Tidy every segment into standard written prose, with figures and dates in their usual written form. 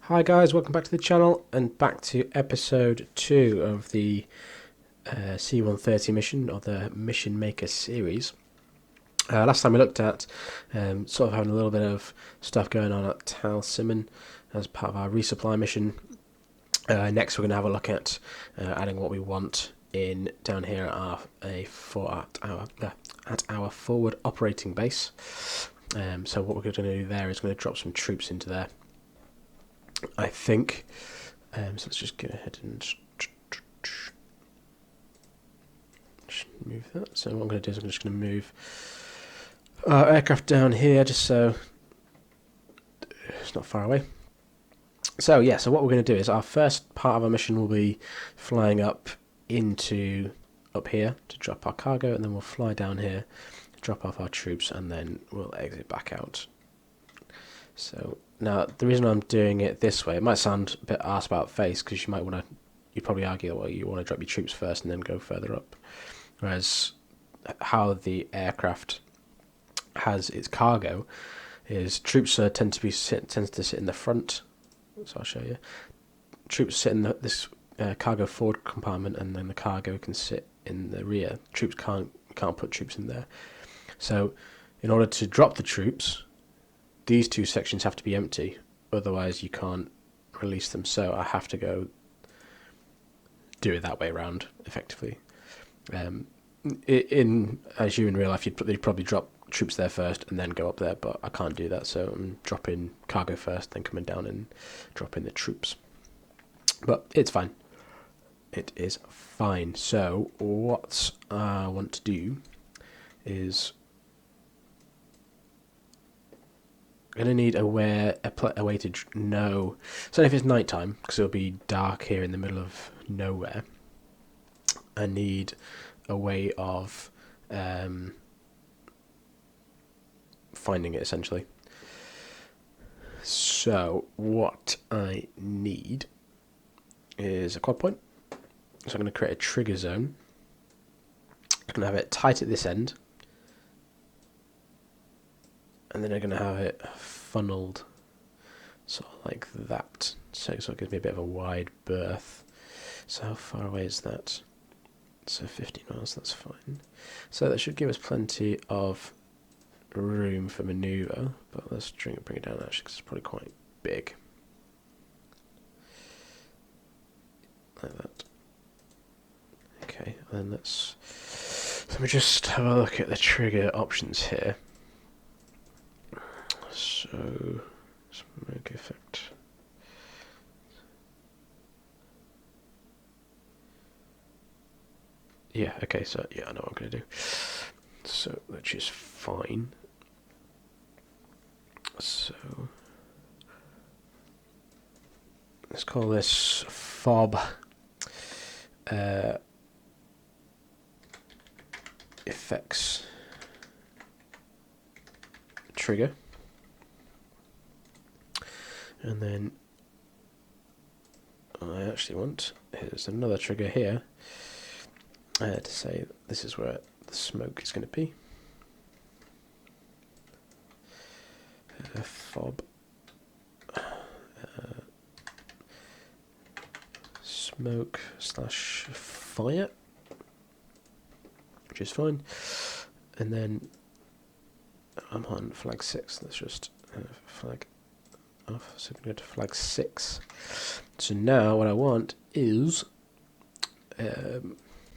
Hi guys, welcome back to the channel and back to episode 2 of the C-130 mission, or the Mission Maker series. Last time we looked at sort of having a little bit of stuff going on at Talsimon as part of our resupply mission. Next we're going to have a look at adding what we want in down here at our forward operating base. So what we're going to do there is going to drop some troops into there, I think. So let's just go ahead and move that. So what I'm going to do is I'm just going to move our aircraft down here just so it's not far away. So yeah, so what we're going to do is our first part of our mission will be flying up here to drop our cargo, and then we'll fly down here, drop off our troops, and then we'll exit back out. So now the reason I'm doing it this way, it might sound a bit arse about face, because you'd probably argue that, well, you want to drop your troops first and then go further up, whereas how the aircraft has its cargo is troops tends to sit in the front. So I'll show you. Troops sit in this cargo forward compartment, and then the cargo can sit in the rear. Troops can't put troops in there. So in order to drop the troops, these two sections have to be empty, otherwise you can't release them. So I have to go do it that way around, effectively. As you in real life, you'd probably drop troops there first and then go up there, but I can't do that, so I'm dropping cargo first, then coming down and dropping the troops. But it's fine. It is fine. So what I want to do is I'm going to need a way to know. So if it's nighttime, because it'll be dark here in the middle of nowhere, I need a way of finding it, essentially. So what I need is a quad point. So I'm going to create a trigger zone. I'm going to have it tight at this end, and then I'm going to have it funneled sort of like that, so it gives me a bit of a wide berth. So how far away is that? So 50 miles, that's fine. So that should give us plenty of room for manoeuvre, but let's bring it down actually, because it's probably quite big. Like that. Okay, and then let me just have a look at the trigger options here. So, smoke effect. Yeah, okay, so yeah, I know what I'm going to do. So, which is fine. So, let's call this fob effects trigger. And then I actually want, here's another trigger here to say this is where the smoke is going to be. Fob smoke / fire, which is fine. And then I'm on flag 6. Let's just flag off. So we can go to flag 6. So now what I want is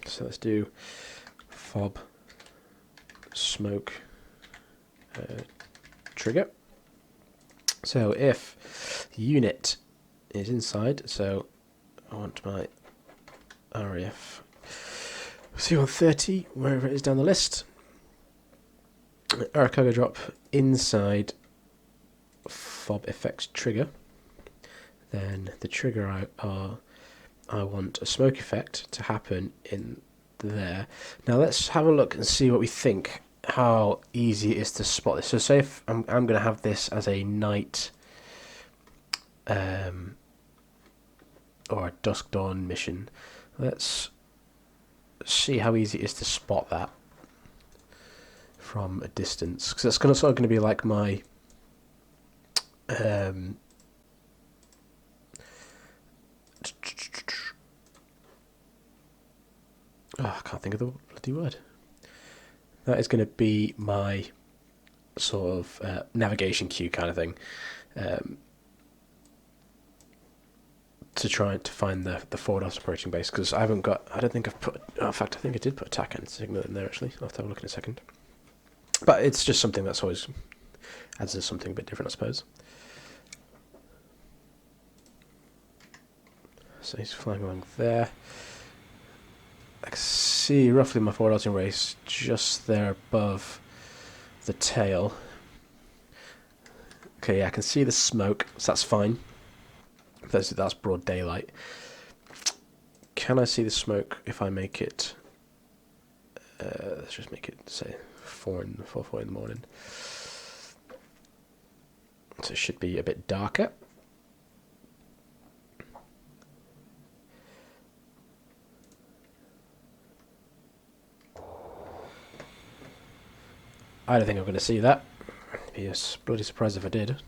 so let's do fob smoke trigger. So if the unit is inside, so I want my RAF C-130 wherever it is down the list, cargo drop inside fob effects trigger. Then the trigger I want a smoke effect to happen in there. Now let's have a look and see what we think, how easy it is to spot this. So say if I'm going to have this as a night or a dusk dawn mission. Let's see how easy it is to spot that from a distance, because that's sort of going to be like my think of the bloody word. That is going to be my sort of navigation queue kind of thing, to try to find the forward operating base, because I don't think I've put, in fact I think I did put a TAC and signal in there actually. I'll have to have a look in a second. But it's just something that's always adds to something a bit different, I suppose. So he's flying along there. I can see roughly my forward operating base just there above the tail. Okay, yeah, I can see the smoke, so that's fine. That's broad daylight. Can I see the smoke if I make it? Let's just make it say 4 in the morning. So it should be a bit darker. I don't think I'm going to see that. I'd be a bloody surprise if I did.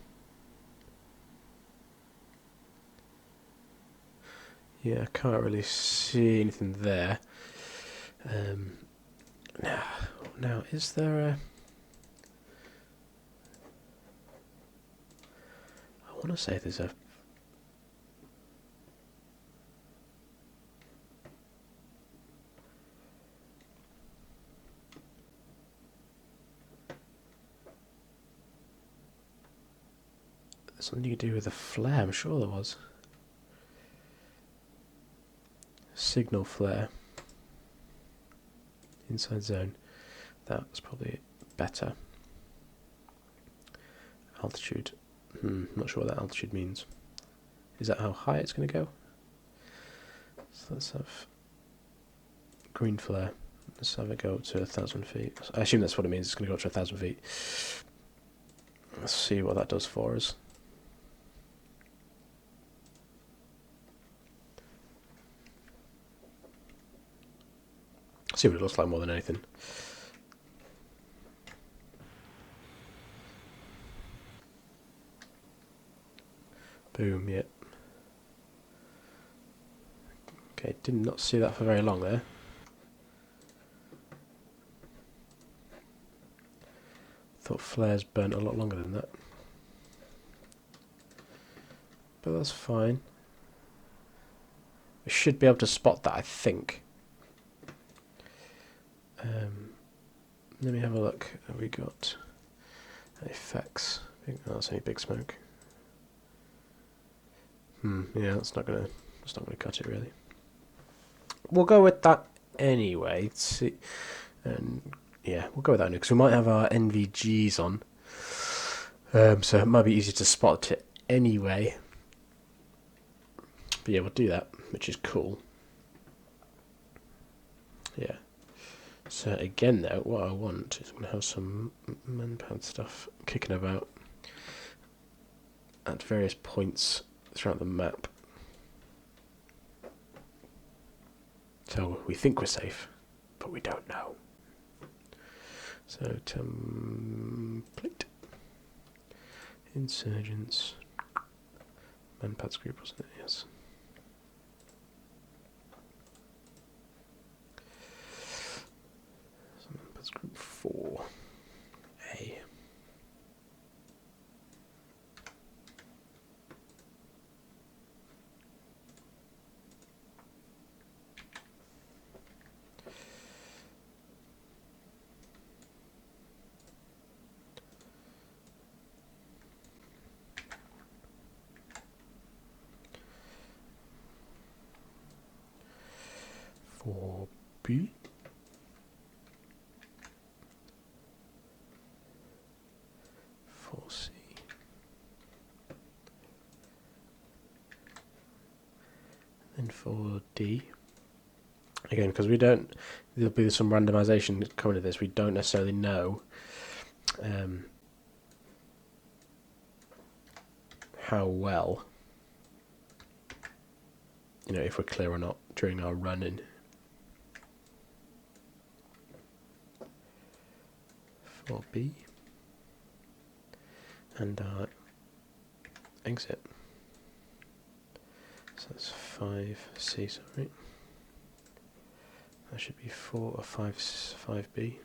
Yeah, I can't really see anything there. Now, is there a... I want to say there's a... There's something you can do with a flare, I'm sure there was. Signal flare. Inside zone. That's probably better. Altitude. Not sure what that altitude means. Is that how high it's going to go? So let's have green flare. Let's have it go up to 1,000 feet. I assume that's what it means. It's going to go up to 1,000 feet. Let's see what that does for us. See what it looks like more than anything. Boom, yep. Okay, did not see that for very long there. Thought flares burnt a lot longer than that. But that's fine. We should be able to spot that, I think. Let me have a look. Have we got effects? I think that's any big smoke. Yeah, that's not gonna cut it really. We'll go with that anyway. See, and yeah, we'll go with that because we might have our NVGs on, so it might be easier to spot it anyway. But yeah, we'll do that, which is cool. Yeah. So again though, what I want is I'm going to have some manpad stuff kicking about at various points throughout the map. So we think we're safe, but we don't know. So template, insurgents, manpads group, wasn't it? Yes. Group 4A. For B. C. And for D, again, because we don't, there'll be some randomization coming to this, we don't necessarily know how well, if we're clear or not during our run-in. For B. And exit. So that's 5C, sorry. That should be 4 or 5B.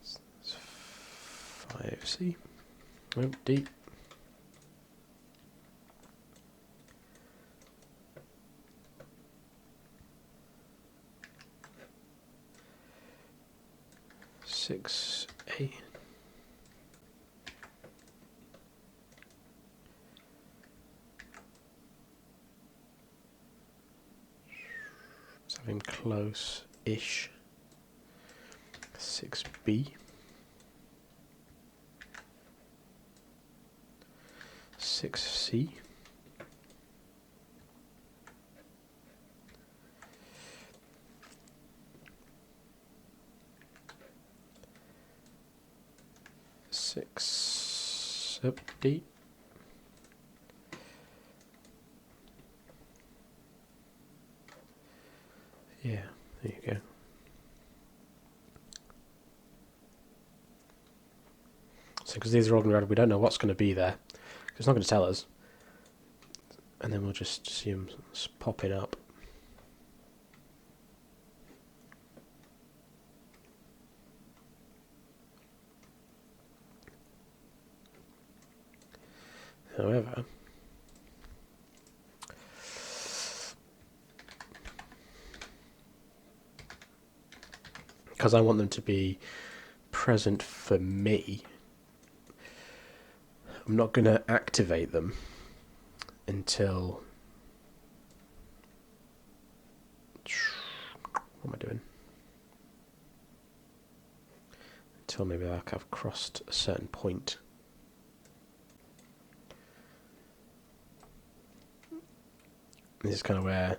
It's 5C. Oh, D. Six A. Something close-ish. 6B. 6C. Six D. Yeah, there you go. So, because these are all going to be, we don't know what's going to be there. It's not going to tell us. And then we'll just see them popping up. However, because I want them to be present for me, I'm not going to activate them until... What am I doing? Until maybe like I've crossed a certain point. This is kind of where...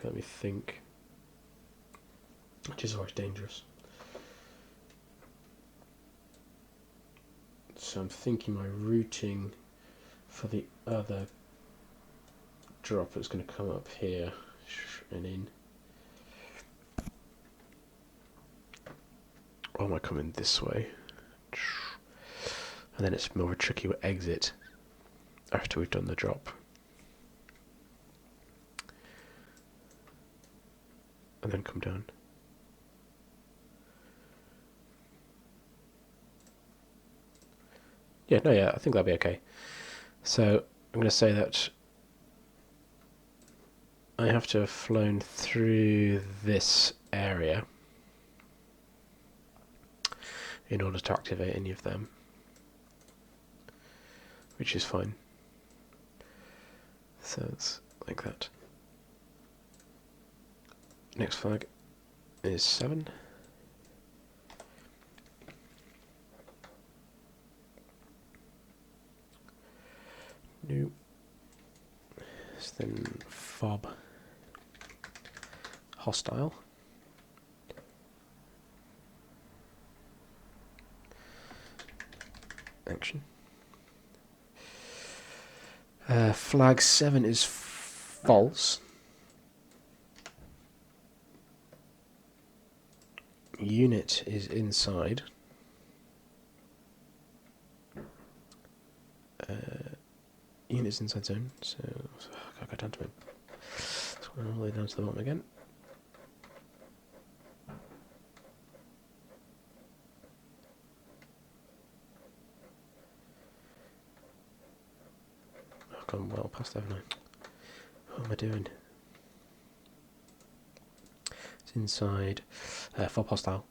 Let me think. Which is always dangerous. So I'm thinking my routing for the other drop is going to come up here and in. Or am I coming this way? And then it's more tricky with exit after we've done the drop. And then come down. Yeah, no, yeah, I think that'll be okay. So I'm going to say that I have to have flown through this area in order to activate any of them, which is fine. So it's like that. Next flag is 7. New. Then fob. Hostile. Action. Flag 7 is false. Unit is inside. Unit's inside zone, so I'll go down to him. So all the way down to the bottom again. I've gone well past that, haven't I? What am I doing? It's inside. Fob hostile.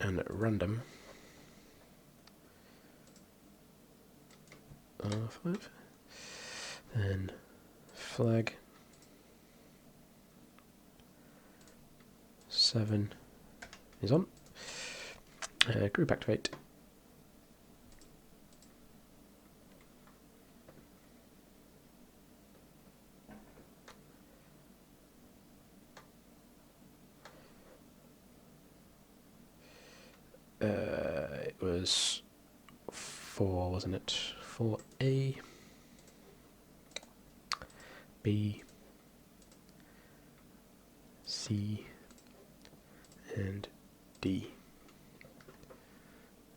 And random. R5. Then flag 7 is on. Group activate. It was 4, wasn't it? for A, B, C, and D.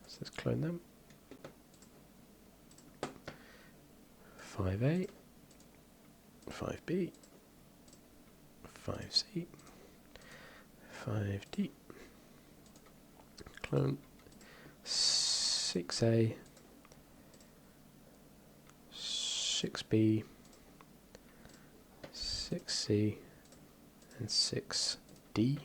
So let's clone them. 5A, 5B, 5C, 5D, clone 6A, 6B, 6C, and 6D.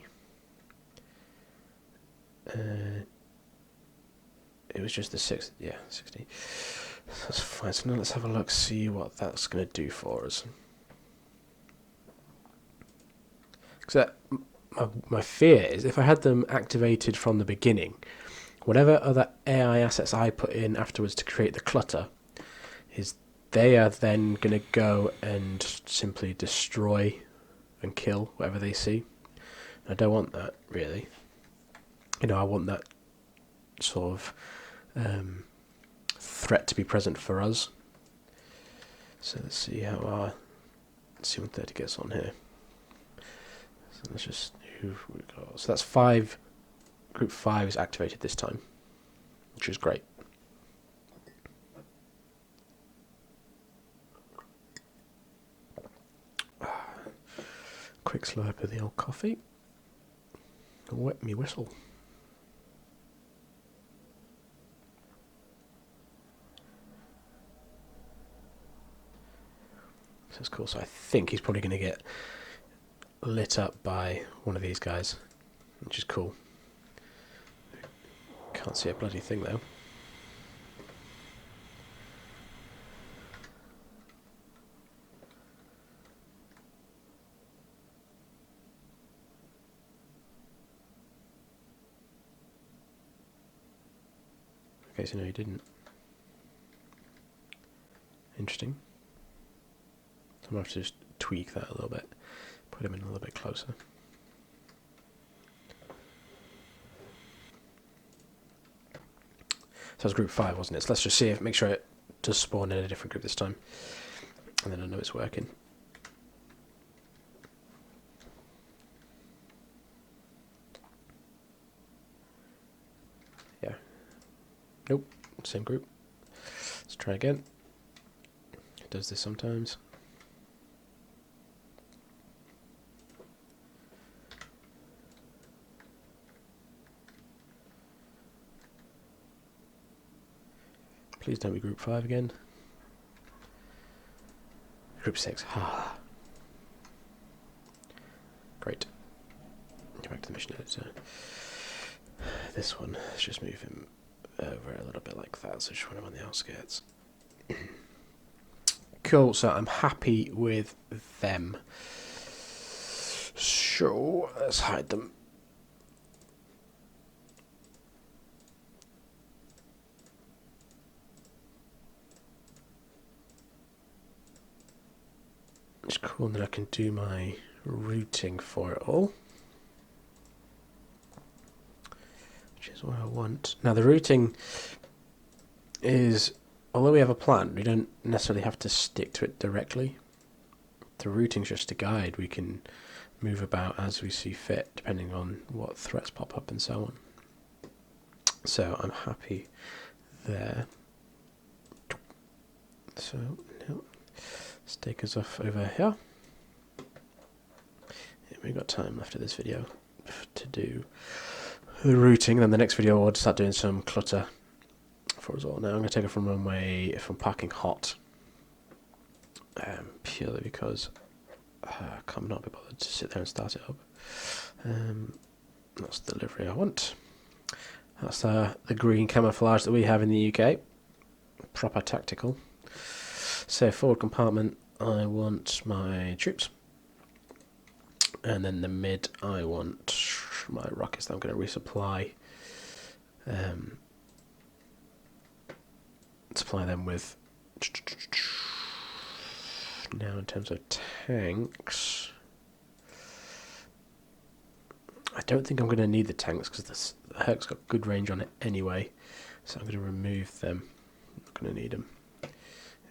It was just the 6, yeah, 6D. That's fine. So now let's have a look, see what that's going to do for us. Because my fear is if I had them activated from the beginning, whatever other AI assets I put in afterwards to create the clutter, is they are then going to go and simply destroy and kill whatever they see. I don't want that, really. You know, I want that sort of threat to be present for us. So let's see how our C-130 gets on here. So let's just who we got. So that's 5. Group 5 is activated this time, which is great. Quick slurp of the old coffee. Wet me whistle. So it's cool. So I think he's probably going to get lit up by one of these guys, which is cool. Can't see a bloody thing though. Okay, so no, he didn't. Interesting. So I'm going to have to just tweak that a little bit, put him in a little bit closer. So it's group 5, wasn't it? So let's just see if, make sure it does spawn in a different group this time, and then I know it's working. Yeah. Nope. Same group. Let's try again. It does this sometimes. Please don't be group 5 again. Group 6. Ah. Great. Go back to the mission editor. This one, let's just move him over a little bit like that, so just run him on the outskirts. Cool, so I'm happy with them. So, let's hide them. It's cool, and then I can do my routing for it all, which is what I want. Now the routing is, although we have a plan, we don't necessarily have to stick to it directly. The routing's just a guide. We can move about as we see fit, depending on what threats pop up and so on. So I'm happy there. So no. Let's take us off over here. Yeah, we've got time left of this video to do the routing. Then the next video we'll start doing some clutter for us all. Now I'm going to take it from runway, from parking hot, purely because I can't not be bothered to sit there and start it up. That's the delivery I want. That's the green camouflage that we have in the UK. Proper tactical. So forward compartment, I want my troops, and then the mid, I want my rockets that I'm going to resupply. Supply them with. Now in terms of tanks, I don't think I'm going to need the tanks because the Herc's got good range on it anyway, so I'm going to remove them. I'm not going to need them.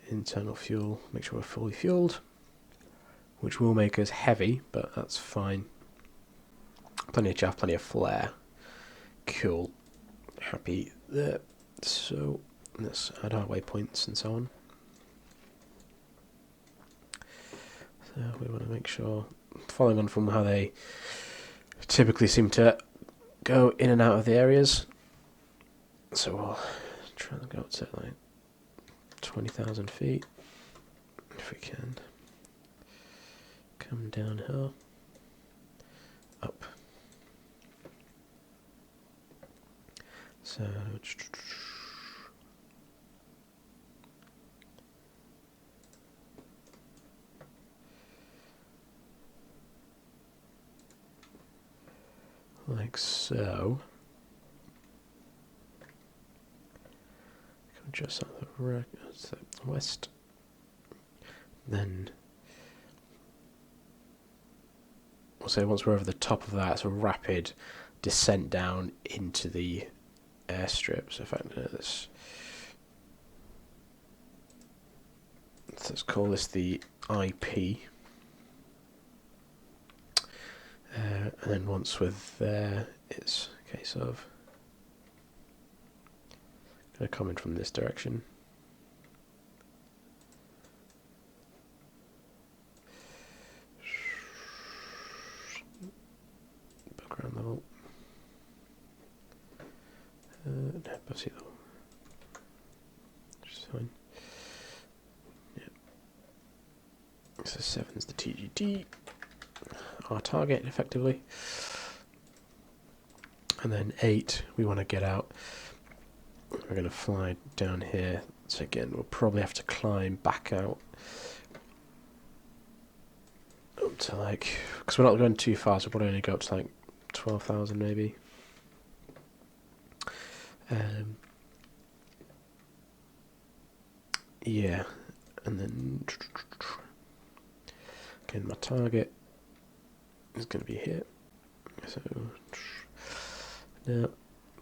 internal fuel, make sure we're fully fueled, which will make us heavy, but that's fine. Plenty of chaff, plenty of flare. Cool. Happy there. So let's add our waypoints and so on. So we want to make sure, following on from how they typically seem to go in and out of the areas. So we'll try and go up to like 20,000 feet if we can. Come down here. Up. So like so. Just on the west. Then we'll say once we're over the top of that, it's a rapid descent down into the airstrip. So if I do this, let's call this the IP. And then once we're there, it's a case of going to come in from this direction. Background level. No, bossy level. Which is fine. Yeah. So 7's the TGT. Our target, effectively. And then 8, we want to get out. We're going to fly down here. So again, we'll probably have to climb back out. Up to like, because we're not going too far, so we'll probably only go up to like 12,000 maybe. Yeah, and then again, my target is going to be here. So now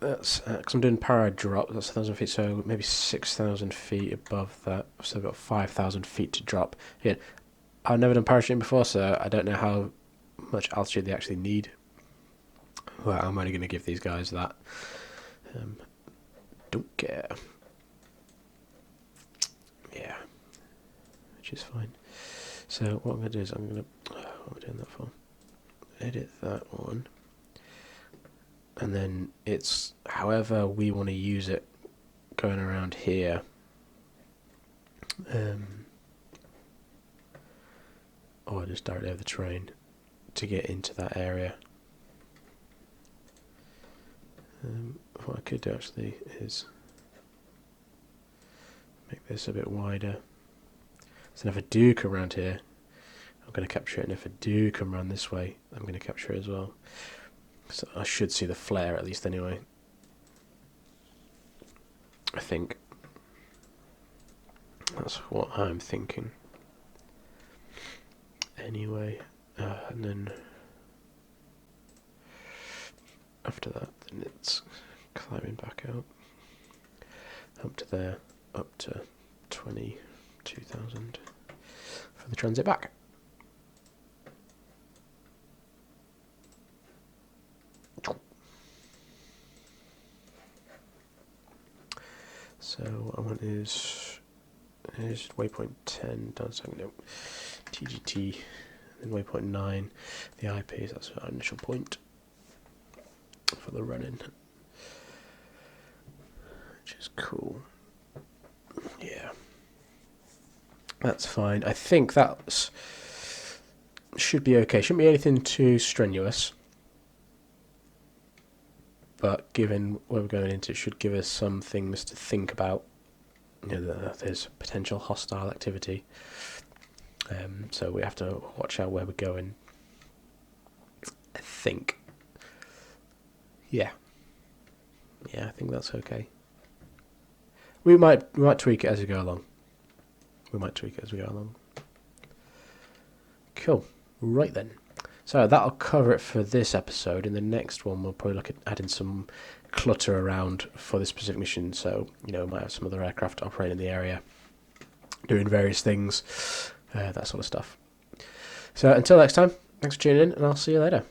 that's because I'm doing para drop. That's 1,000 feet, so maybe 6,000 feet above that. I've still got 5,000 feet to drop. Again, I've never done parachuting before, so I don't know how much altitude they actually need. Well, I'm only going to give these guys that. Don't care. Yeah, which is fine. So what I'm going to do is I'm going to, what am I doing that for? Edit that one. And then it's however we want to use it going around here. Or just directly over the terrain to get into that area. What I could do actually is make this a bit wider. So if I do come around here, I'm going to capture it, and if I do come around this way, I'm going to capture it as well. So I should see the flare at least anyway. I think. That's what I'm thinking. Anyway, and then after that, then it's climbing back out. Up to there, up to 22,000 for the transit back. So what I want is waypoint 10 down, so no, TGT, and waypoint 9, the IP, so that's our initial point for the run-in, which is cool. Yeah, that's fine. I think that's should be okay. Shouldn't be anything too strenuous, but given where we're going into, it should give us some things to think about. You know, that there's potential hostile activity, so we have to watch out where we're going. I think. Yeah, I think that's okay. We might tweak it as we go along. Cool. Right then. So that'll cover it for this episode. In the next one, we'll probably look at adding some clutter around for this specific mission. So, you know, we might have some other aircraft operating in the area. doing various things, that sort of stuff. So until next time, thanks for tuning in, and I'll see you later.